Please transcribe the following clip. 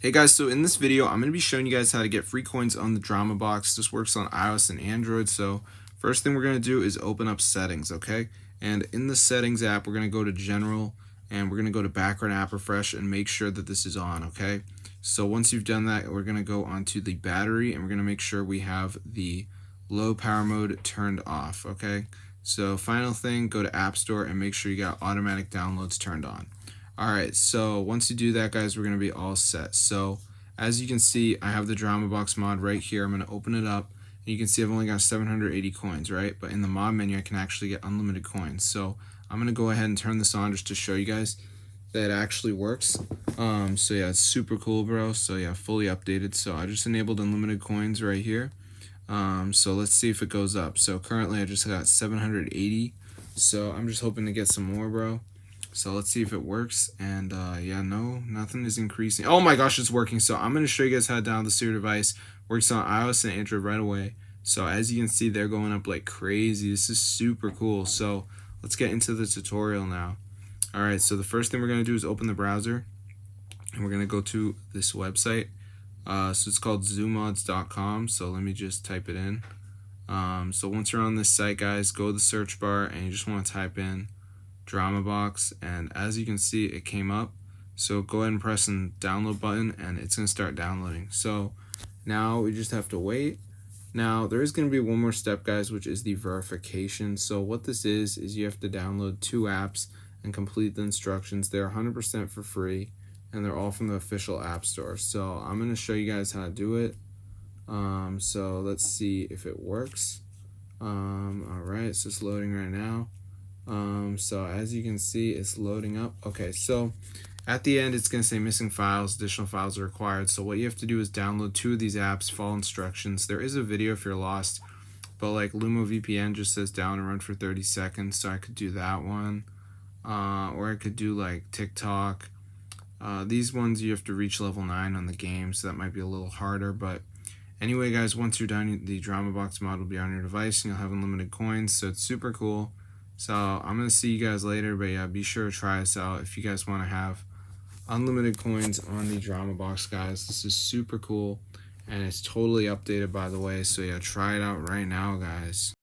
Hey guys, so in this video, I'm going to be showing you guys how to get free coins on the DramaBox. This works on iOS and Android. So first thing we're going to do is open up settings, okay? And in the settings app, we're going to go to general and we're going to go to background app refresh and make sure that this is on, okay? So once you've done that, we're going to go onto the battery and we're going to make sure we have the low power mode turned off, okay? So final thing, go to App Store and make sure you got automatic downloads turned on. Alright, so once you do that, guys, we're going to be all set. So as you can see, I have the DramaBox mod right here. I'm going to open it up. And you can see I've only got 780 coins, right? But in the mod menu, I can actually get unlimited coins. So I'm going to go ahead and turn this on just to show you guys that it actually works. So yeah, it's super cool, bro. So yeah, fully updated. So I just enabled unlimited coins right here. So let's see if it goes up. So currently I just got 780. So I'm just hoping to get some more, bro. So let's see if it works. And yeah, no, nothing is increasing. Oh my gosh, it's working. So I'm going to show you guys how to download the Seer device. Works on iOS and Android right away. So as you can see, they're going up like crazy. This is super cool. So let's get into the tutorial now. All right, so the first thing we're going to do is open the browser. And we're going to go to this website. So it's called zoomods.com. So let me just type it in. So once you're on this site, guys, go to the search bar and you just want to type in DramaBox, and as you can see, it came up. So go ahead and press the download button and it's going to start downloading. So now we just have to wait. Now there is going to be one more step, guys, which is the verification. So what this is you have to download 2 apps and complete the instructions. They're 100% for free and they're all from the official app store. So I'm going to show you guys how to do it. So let's see if it works. Alright, so it's loading right now. So as you can see, it's loading up. Okay, so at the end, it's going to say missing files, additional files are required. So what you have to do is download 2 of these apps, follow instructions. There is a video if you're lost, but like Lumo VPN just says down and run for 30 seconds. So I could do that one, or I could do like TikTok. These ones you have to reach level 9 on the game, so that might be a little harder. But anyway, guys, once you're done, the DramaBox mod will be on your device and you'll have unlimited coins. So it's super cool. So I'm going to see you guys later, but yeah, be sure to try us out if you guys want to have unlimited coins on the DramaBox, guys. This is super cool, and it's totally updated, by the way. So yeah, try it out right now, guys.